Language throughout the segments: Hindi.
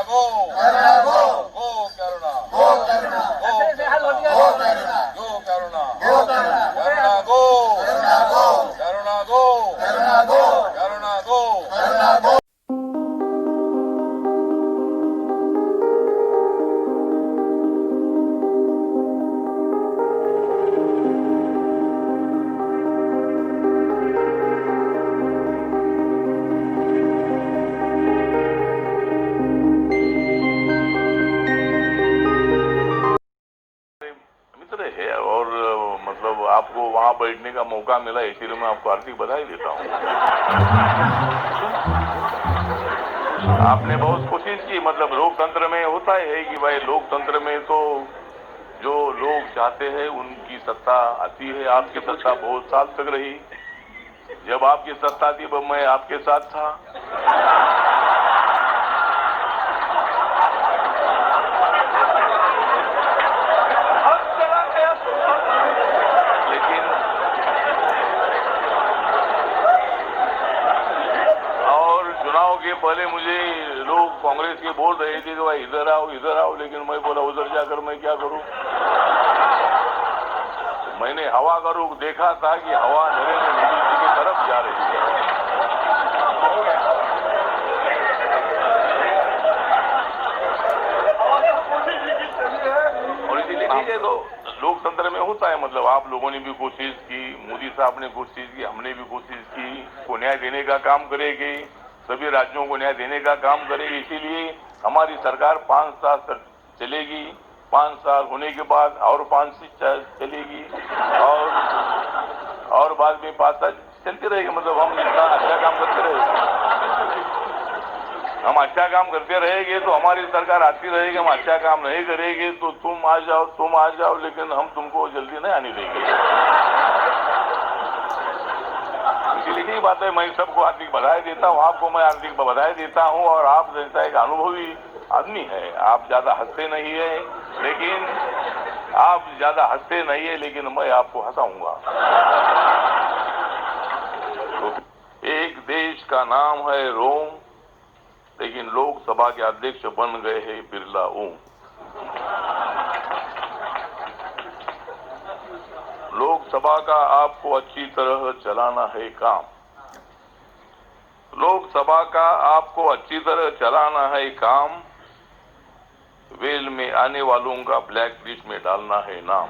गो करुणा गो गो करुणा गो करुणा गो करुणा गो करुणा गो करुणा गो करुणा करुणा गो करुणा गो करुणा गो करुणा गो करुणा गो करुणा गो। मित्र है और मतलब आपको वहां बैठने का मौका मिला, इसीलिए मैं आपको हार्दिक बधाई देता हूँ। आपने बहुत कोशिश की, मतलब लोकतंत्र में होता है कि भाई लोकतंत्र में तो जो लोग चाहते हैं उनकी सत्ता आती है। आपकी सत्ता बहुत साल तक रही। जब आपकी सत्ता थी तब मैं आपके साथ था। लेकिन और चुनाव के पहले मुझे लोग कांग्रेस के बोल रहे थे कि भाई इधर आओ, लेकिन मैं बोला उधर जाकर मैं क्या करूं। मैंने हवा का रुख देखा था कि हवा नरेंद्र मोदी जी की तरफ जा रही है। और इसीलिए ठीक है, तो लोकतंत्र में होता है, मतलब आप लोगों ने भी कोशिश की, मोदी साहब ने कोशिश की, हमने भी कोशिश की, को न्याय देने का काम करेगी, सभी राज्यों को न्याय देने का काम करेगी। इसीलिए हमारी सरकार 5 साल तक चलेगी। 5 साल होने के बाद और 5 साल चलेगी और बाद में 5 साल चलती रहेगी। मतलब हम इतना अच्छा काम करते रहेंगे, हम अच्छा काम करते रहेंगे तो हमारी सरकार आती रहेगी। हम अच्छा काम नहीं करेंगे तो तुम आ जाओ, लेकिन हम तुमको जल्दी नहीं आने देंगे। इसलिए यही बात है, मैं सबको हार्दिक बधाई देता हूँ। आपको मैं हार्दिक बधाई देता हूँ। और आप जैसा एक अनुभवी आदमी है, आप ज्यादा हंसते नहीं है, लेकिन मैं आपको हंसाऊंगा। तो एक देश का नाम है रोम, लेकिन लोकसभा के अध्यक्ष बन गए हैं बिरला ओम। लोकसभा का आपको अच्छी तरह चलाना है काम। लोकसभा का आपको अच्छी तरह चलाना है काम। वेल में आने वालों का ब्लैक लिस्ट में डालना है नाम।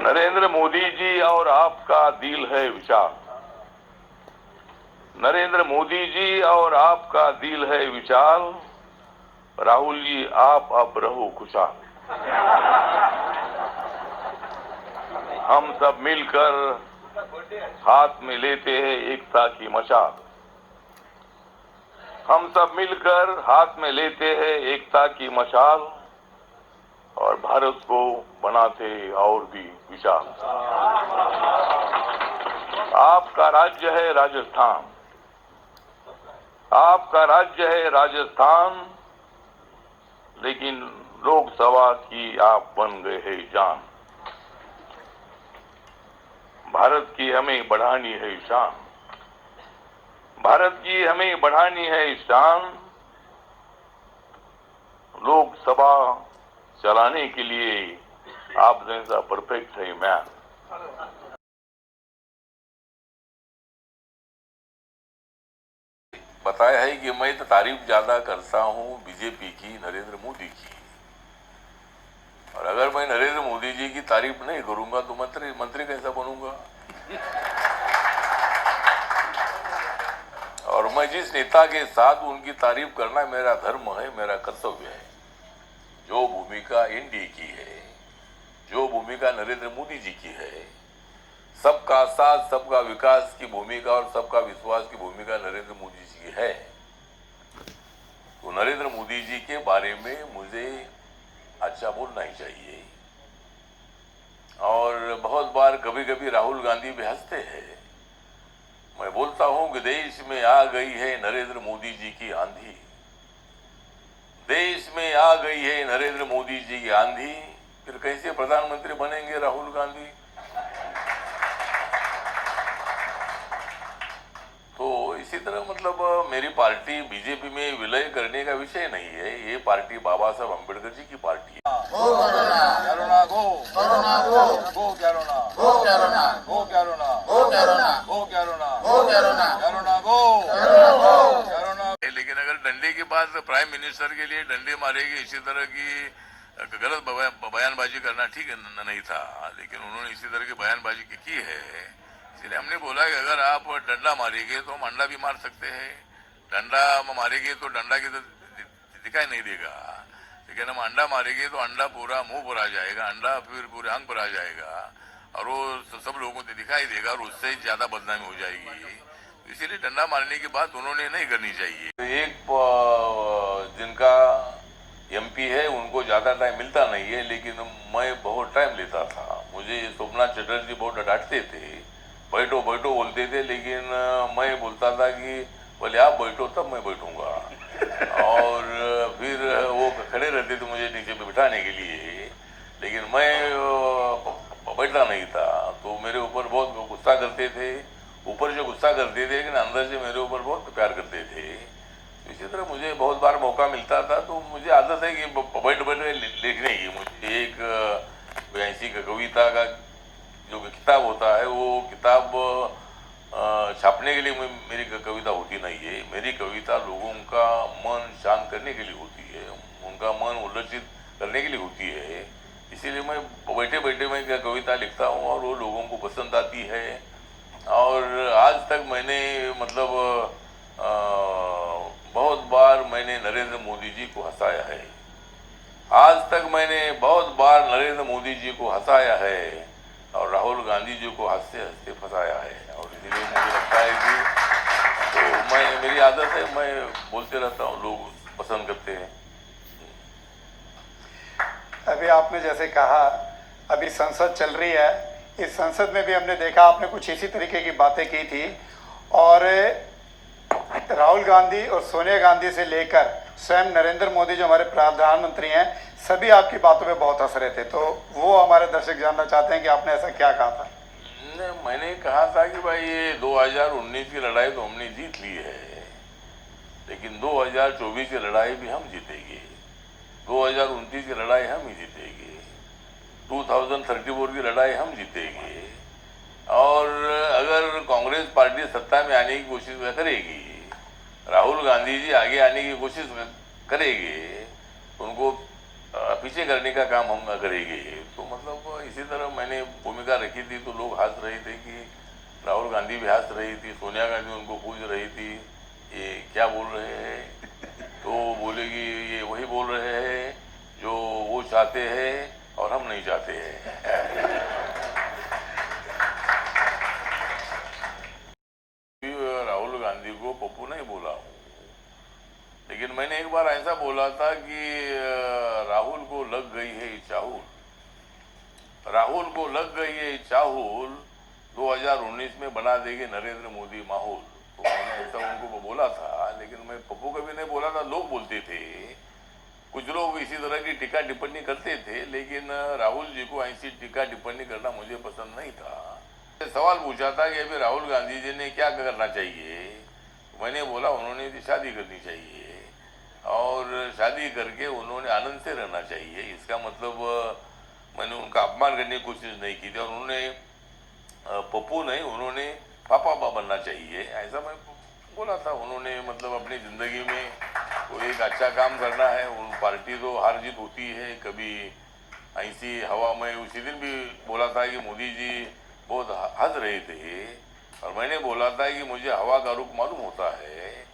नरेंद्र मोदी जी और आपका दिल है विशाल। नरेंद्र मोदी जी और आपका दिल है विशाल। राहुल जी आप अब रहो खुशहाल। हम सब मिलकर हाथ में लेते हैं एकता की मशाल। हम सब मिलकर हाथ में लेते हैं एकता की मशाल और भारत को बनाते और भी विशाल। आपका राज्य है राजस्थान, आपका राज्य है राजस्थान, लेकिन लोकसभा की आप बन गए हैं जान। भारत की हमें बढ़ानी है शान, भारत की हमें बढ़ानी है शान। लोकसभा चलाने के लिए आप जैसा परफेक्ट है मैन। बताया है कि मैं तो तारीफ ज्यादा करता हूं बीजेपी की, नरेंद्र मोदी की। और अगर मैं नरेंद्र मोदी जी की तारीफ नहीं करूंगा तो मंत्री कैसा बनूंगा। और मैं जिस नेता के साथ उनकी तारीफ करना मेरा धर्म है, मेरा कर्तव्य है। जो भूमिका एनडीए की है, जो भूमिका नरेंद्र मोदी जी की है, सबका साथ सबका विकास की भूमिका और सबका विश्वास की भूमिका नरेंद्र मोदी जी की है, तो नरेंद्र मोदी जी के बारे में मुझे अच्छा बोलना ही चाहिए। और बहुत बार कभी कभी राहुल गांधी भी हंसते हैं। मैं बोलता हूं कि देश में आ गई है नरेंद्र मोदी जी की आंधी। देश में आ गई है नरेंद्र मोदी जी की आंधी। फिर कैसे प्रधानमंत्री बनेंगे राहुल गांधी। पार्टी बीजेपी में विलय करने का विषय नहीं है। ये पार्टी बाबा साहब अम्बेडकर जी की पार्टी है। गो कोरोना, कोरोना गो, कोरोना गो, गो कोरोना, गो कोरोना, गो कोरोना, गो कोरोना, गो कोरोना, गो कोरोना, कोरोना गो, कोरोना गो। कोरोना। लेकिन अगर डंडे की बात प्राइम मिनिस्टर के लिए डंडे मारेगी इसी तरह की गलत बयानबाजी करना ठीक नहीं था, लेकिन उन्होंने इसी तरह की बयानबाजी की है। इसलिए हमने बोला कि अगर आप डंडा मारेंगे तो हम अंडा भी मार सकते हैं, डंडा मारेंगे तो डंडा की तो दिखाई नहीं देगा, लेकिन हम अंडा मारेंगे तो अंडा पूरा मुंह पर आ जाएगा, अंडा फिर पूरे अंग पर आ जाएगा और वो सब लोगों को दिखाई देगा और उससे ज्यादा बदनामी हो जाएगी। इसीलिए डंडा मारने की बात उन्होंने नहीं करनी चाहिए। एक जिनका एमपी है उनको ज्यादा टाइम मिलता नहीं है, लेकिन मैं बहुत टाइम लेता था। मुझे सोमनाथ चटर्जी बहुत डांटते थे, बैठो बैठो बोलते थे, लेकिन मैं बोलता था कि बोले आप बैठो तब मैं बैठूंगा और फिर वो खड़े रहते थे मुझे नीचे पे बिठाने के लिए, लेकिन मैं बैठता नहीं था। तो मेरे ऊपर बहुत गुस्सा करते थे, ऊपर से गुस्सा करते थे लेकिन अंदर से मेरे ऊपर बहुत प्यार करते थे। इसी तरह मुझे बहुत बार मौका मिलता था, तो मुझे आदत है कि बैठ बैठ लिखने की। मुझे एक ऐसी कविता का जो किताब होता है वो किताब छापने के लिए मेरी कविता होती नहीं है। मेरी कविता लोगों का मन शांत करने के लिए होती है, उनका मन उल्लसित करने के लिए होती है। इसीलिए मैं बैठे बैठे मैं कविता लिखता हूँ और वो लोगों को पसंद आती है। और आज तक मैंने मतलब बहुत बार मैंने नरेंद्र मोदी जी को हंसाया है। आज तक मैंने बहुत बार नरेंद्र मोदी जी को हंसाया है और राहुल गांधी जी को हंसते हंसते फंसाया है। और इसलिए मुझे लगता है कि तो मेरी आदत है, मैं बोलते रहता हूँ, लोग पसंद करते हैं। अभी आपने जैसे कहा अभी संसद चल रही है, इस संसद में भी हमने देखा आपने कुछ इसी तरीके की बातें की थी और राहुल गांधी और सोनिया गांधी से लेकर स्वयं नरेंद्र मोदी जो हमारे प्रधानमंत्री हैं सभी आपकी बातों पे बहुत हंस रहे थे। तो वो हमारे दर्शक जानना चाहते हैं कि आपने ऐसा क्या कहा था। मैंने कहा था कि भाई ये 2019 की लड़ाई तो हमने जीत ली है, लेकिन 2024 की लड़ाई भी हम जीतेंगे, 2029 की लड़ाई हम ही जीतेंगे, 2034 की लड़ाई हम जीतेंगे। और अगर कांग्रेस पार्टी सत्ता में आने की कोशिश करेगी, राहुल गांधी जी आगे आने की कोशिश करेंगे, उनको पीछे करने का काम हम करेंगे। तो मतलब इसी तरह मैंने भूमिका रखी थी, तो लोग हंस रहे थे कि राहुल गांधी भी हंस रही थी, सोनिया गांधी उनको पूछ रही थी ये क्या बोल रहे हैं, तो बोलेगी ये वही बोल रहे हैं जो वो चाहते हैं और हम नहीं चाहते हैं। राहुल गांधी को पप्पू नहीं बोला हूँ, लेकिन मैंने एक बार ऐसा बोला था कि राहुल को लग गई है चाहूल, राहुल को लग गई है चाहूल, 2019 में बना देगी नरेंद्र मोदी माहौल। तो मैंने ऐसा उनको बोला था, लेकिन मैं पप्पू कभी नहीं बोला था, लोग बोलते थे, कुछ लोग इसी तरह की टीका टिप्पणी करते थे, लेकिन राहुल जी को ऐसी टीका टिप्पणी करना मुझे पसंद नहीं था। सवाल पूछा था कि अभी राहुल गांधी जी ने क्या करना चाहिए, मैंने बोला उन्होंने शादी करनी चाहिए और शादी करके उन्होंने आनंद से रहना चाहिए। इसका मतलब मैंने उनका अपमान करने की कोशिश नहीं की थी, और उन्होंने पप्पू नहीं, उन्होंने पापा बनना चाहिए ऐसा मैं बोला था। उन्होंने मतलब अपनी ज़िंदगी में कोई एक अच्छा काम करना है, उन पार्टी तो हार जीत होती है, कभी ऐसी हवा में। उसी दिन भी बोला था कि मोदी जी बहुत हंस रहे थे और मैंने बोला था कि मुझे हवा का रुख मालूम होता है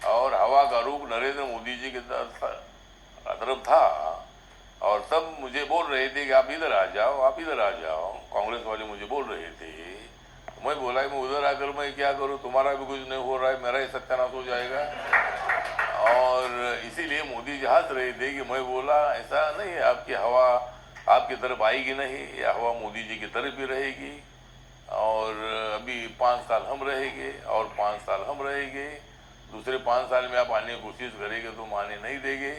और हवा का रुख नरेंद्र मोदी जी की तरफ था, और तब मुझे बोल रहे थे कि आप इधर आ जाओ, आप इधर आ जाओ, कांग्रेस वाले मुझे बोल रहे थे। तो मैं बोला मैं उधर आकर मैं क्या करूं, तुम्हारा भी कुछ नहीं हो रहा है, मेरा ही सत्यानाश हो जाएगा। और इसीलिए मोदी जी हंस रहे थे कि मैं बोला ऐसा नहीं है, आपकी हवा आपकी तरफ आएगी नहीं, यह हवा मोदी जी की तरफ ही रहेगी। और अभी 5 साल हम रहेंगे और 5 साल हम रहेंगे, दूसरे 5 साल में आप आने की कोशिश करेंगे तो हम आने नहीं देंगे।